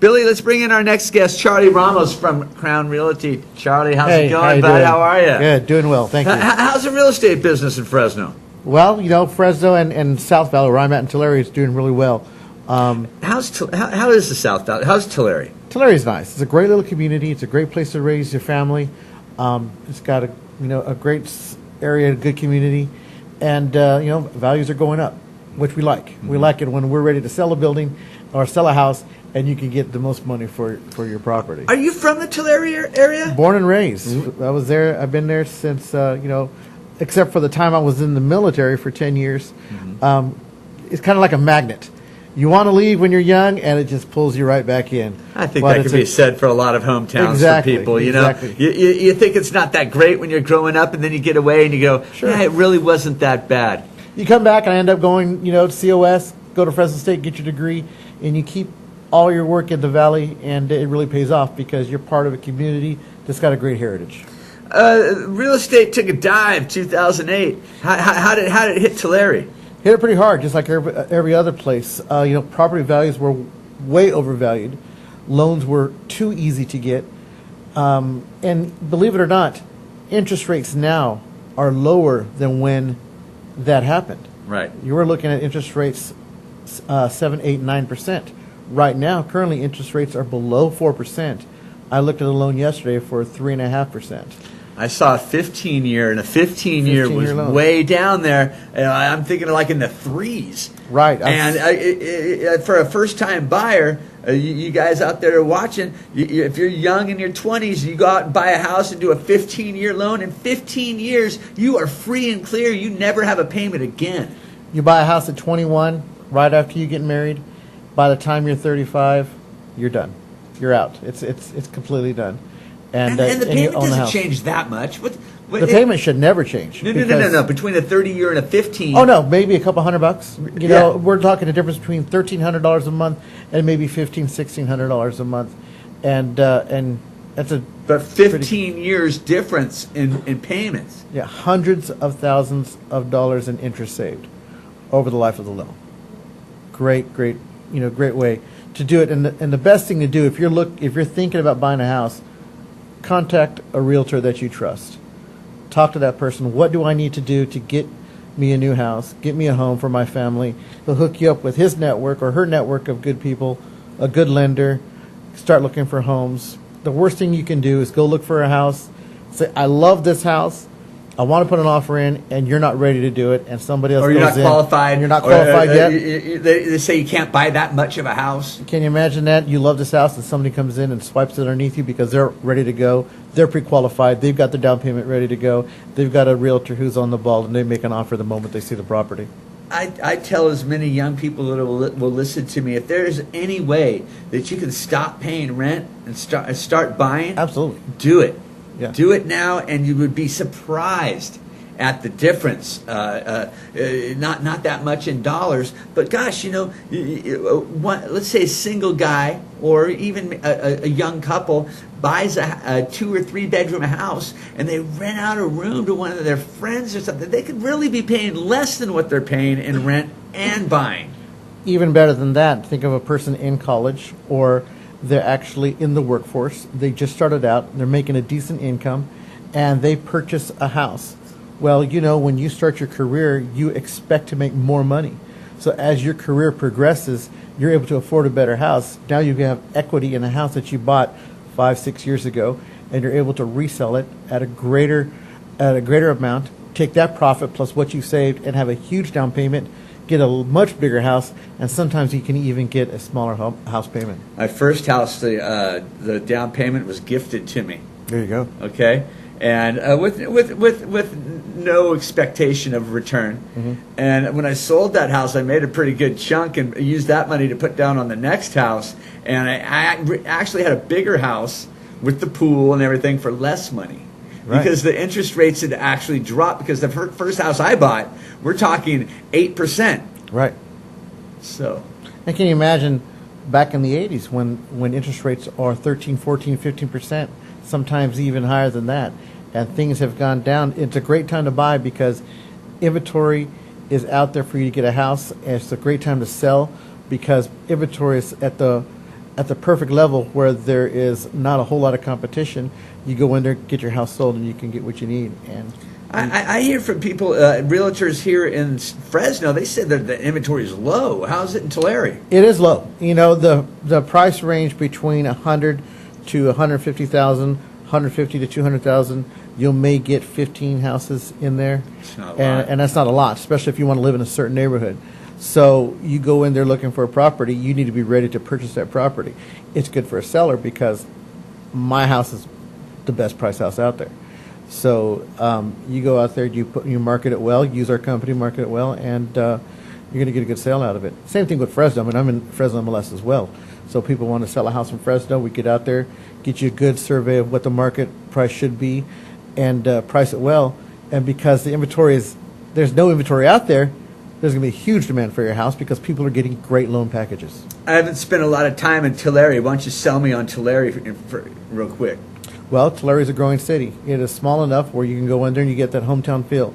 Billy, let's bring in our next guest, Charlie Ramos from Crown Realty. Charlie, how's it How going, you bud? doing? How are you? Good, doing well, thank you. How's the real estate business in Fresno? Well, Fresno and South Valley, where I'm at in Tulare, is doing really well. How is the South Valley? How's Tulare? Tulare is nice. It's a great little community. It's a great place to raise your family. It's got a great area, a good community, and values are going up, which we like. We like it when we're ready to sell a building or sell a house, and you can get the most money for your property. Are you from the Tulare area? Born and raised. I was there. I've been there since except for the time I was in the military for 10 years. It's kind of like a magnet. You want to leave when you're young, and it just pulls you right back in. I think that could be said for a lot of hometowns for people. Exactly. You think it's not that great when you're growing up, and then you get away and you go, yeah, it really wasn't that bad. You come back and I end up going, to COS, go to Fresno State, get your degree, and you keep all your work in the Valley, and it really pays off because you're part of a community that's got a great heritage. Real estate took a dive 2008. How did it hit Tulare? Hit it pretty hard, just like every other place. Property values were way overvalued. Loans were too easy to get. And believe it or not, interest rates now are lower than when that happened. Right. You were looking at interest rates 7, 8, 9%. Right now, currently, interest rates are below 4%. I looked at a loan yesterday for 3.5%. I saw a 15-year, and a 15-year was loan. way down there. I'm thinking like in the threes. Right. And for a first-time buyer, you guys out there watching, if you're young in your 20s, you go out and buy a house and do a 15-year loan. In 15 years, you are free and clear. You never have a payment again. You buy a house at 21, right after you get married. By the time you're 35, you're done. You're out. It's completely done. And the payment own the doesn't house. change that much. The payment should never change. No. Between a 30-year and a 15. Oh no, maybe a couple $100. We're talking a difference between $1,300 a month and maybe $1,600 a month, and that's a. But 15 years difference in payments. Yeah, hundreds of thousands of dollars in interest saved over the life of the loan. Great way to do it. And the best thing to do if you're thinking about buying a house, contact a realtor that you trust. Talk to that person. What do I need to do to get me a new house, get me a home for my family? He'll hook you up with his network or her network of good people, a good lender. Start looking for homes. The worst thing you can do is go look for a house, say, I love this house, I want to put an offer in, and you're not ready to do it, and somebody else goes in. Or you're not qualified. And you're not qualified yet. They say you can't buy that much of a house. Can you imagine that? You love this house, and somebody comes in and swipes it underneath you because they're ready to go. They're pre-qualified. They've got their down payment ready to go. They've got a realtor who's on the ball, and they make an offer the moment they see the property. I tell as many young people that will listen to me, if there's any way that you can stop paying rent and start buying, absolutely, do it. Yeah. Do it now, and you would be surprised at the difference. Not that much in dollars, but gosh, let's say a single guy or even a young couple buys a 2 or 3 bedroom house, and they rent out a room to one of their friends or something. They could really be paying less than what they're paying in rent and buying. Even better than that, think of a person in college, or they're actually in the workforce. They just started out, they're making a decent income, and they purchase a house. Well, when you start your career, you expect to make more money. So as your career progresses, you're able to afford a better house. Now you have equity in a house that you bought 5-6 years ago, and you're able to resell it at a greater amount, take that profit plus what you saved, and have a huge down payment, get a much bigger house, and sometimes you can even get a smaller house payment. My first house, the down payment was gifted to me. There you go. Okay, and with no expectation of return. Mm-hmm. And when I sold that house, I made a pretty good chunk and used that money to put down on the next house. And I actually had a bigger house with the pool and everything for less money. Right. Because the interest rates had actually dropped. Because the first house I bought, we're talking 8%. Right. So. And can you imagine back in the 80s when interest rates are 13, 14, 15%, sometimes even higher than that, and things have gone down? It's a great time to buy because inventory is out there for you to get a house, and it's a great time to sell because inventory is at the at the perfect level where there is not a whole lot of competition. You go in there, get your house sold, and you can get what you need. And I hear from people, realtors here in Fresno, they said that the inventory is low. How's it in Tulare? it is low. You know, the price range between 100 to 150,000, 150 to 200,000. You may get 15 houses in there, It's not a lot. and that's not a lot, especially if you want to live in a certain neighborhood. So you go in there looking for a property, you need to be ready to purchase that property. It's good for a seller because my house is the best price house out there. So you go out there, you market it well, use our company, market it well, and you're going to get a good sale out of it. Same thing with Fresno. I mean, I'm in Fresno MLS as well. So people want to sell a house in Fresno, we get out there, get you a good survey of what the market price should be, and price it well. And because the inventory there's no inventory out there, there's going to be a huge demand for your house because people are getting great loan packages. I haven't spent a lot of time in Tulare. Why don't you sell me on Tulare real quick? Well, Tulare is a growing city. It is small enough where you can go in there and you get that hometown feel.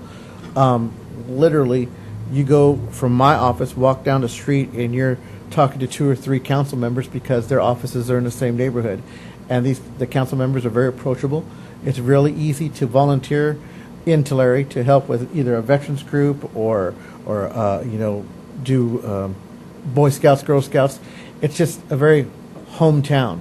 Literally, you go from my office, walk down the street, and you're talking to 2 or 3 council members because their offices are in the same neighborhood. And the council members are very approachable. It's really easy to volunteer in Tulare to help with either a veterans group or do Boy Scouts, Girl Scouts. It's just a very hometown.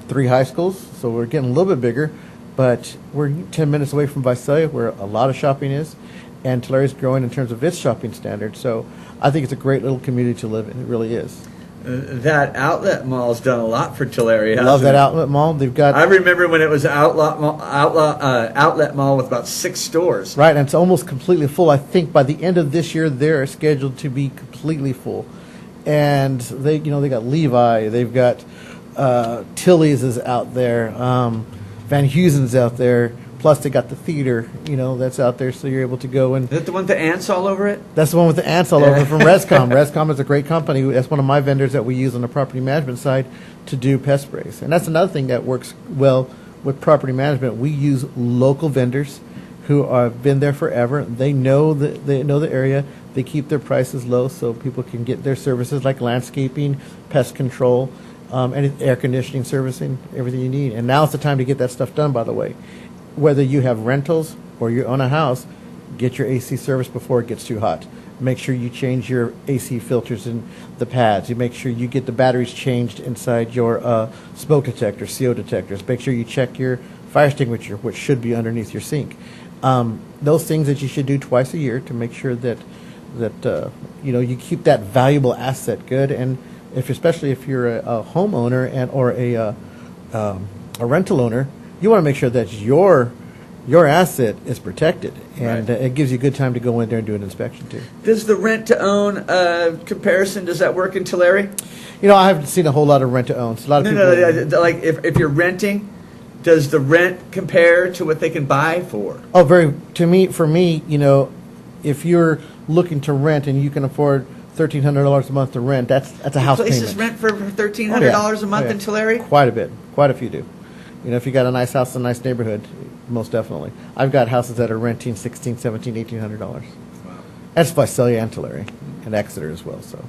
3 high schools, so we're getting a little bit bigger, but we're 10 minutes away from Visalia, where a lot of shopping is, and Tulare is growing in terms of its shopping standards. So I think it's a great little community to live in. It really is. That outlet mall's done a lot for Tulare. I love that outlet mall. They've got. I remember when it was an outlet mall with about 6 stores. Right, and it's almost completely full. I think by the end of this year, they're scheduled to be completely full. And they got Levi, they've got Tilly's is out there, Van Heusen's out there. Plus, they got the theater, that's out there, so you're able to go and. Is that the one with the ants all over it? That's the one with the ants all over from Rescom. Rescom is a great company. That's one of my vendors that we use on the property management side to do pest sprays. And that's another thing that works well with property management. We use local vendors who have been there forever. They know the area. They keep their prices low so people can get their services like landscaping, pest control, and air conditioning, servicing, everything you need. And now's the time to get that stuff done, by the way. Whether you have rentals or you own a house, get your AC service before it gets too hot. Make sure you change your AC filters in the pads. You make sure you get the batteries changed inside your smoke detectors, CO detectors. Make sure you check your fire extinguisher, which should be underneath your sink. Those things that you should do twice a year to make sure that you keep that valuable asset good. And especially if you're a homeowner or a rental owner, you want to make sure that your asset is protected, and Right. it gives you a good time to go in there and do an inspection too. Does the rent-to-own comparison, does that work in Tulare? I haven't seen a whole lot of rent-to-owns. A lot of people. No, like if you're renting, does the rent compare to what they can buy for? Oh, for me, if you're looking to rent and you can afford $1,300 a month to rent, that's a house Places payment. rent for $1,300 a month in Tulare? Quite a bit. Quite a few do. If you got a nice house in a nice neighborhood, most definitely. I've got houses that are renting $1,600, $1,700, $1,800. Wow. That's Visalia and Tulare and Exeter as well. So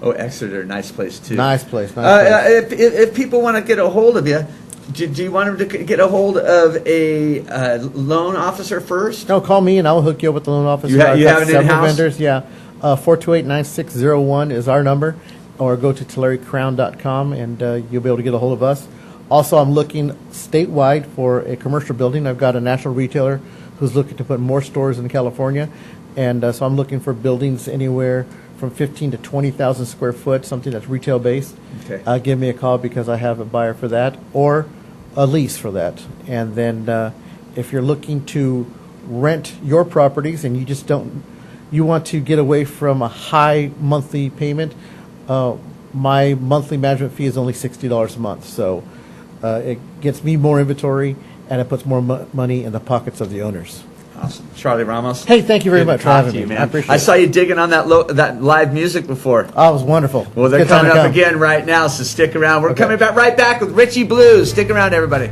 Oh, Exeter, nice place too. nice place. Nice place. If people want to get a hold of you, do you want them to get a hold of a loan officer first? No, call me and I'll hook you up with the loan officer. You I've got have it several in-house? vendors. Yeah, 428-9601 is our number, or go to TulareCrown.com and you'll be able to get a hold of us. Also, I'm looking statewide for a commercial building. I've got a national retailer who's looking to put more stores in California, and so I'm looking for buildings anywhere from 15 to 20,000 square foot, something that's retail based. Okay. Give me a call because I have a buyer for that, or a lease for that. And then if you're looking to rent your properties and you want to get away from a high monthly payment, my monthly management fee is only $60 a month. So it gets me more inventory and it puts more money in the pockets of the owners. Awesome. Charlie Ramos. Hey, thank you very Good to much for talk having to you, me. man. I appreciate I it. saw you digging on that live music before. Oh, it was wonderful. Well, they're Good time coming to up come. again right now, so stick around. We're Okay. coming back right back with Richie Blues. Stick around, everybody.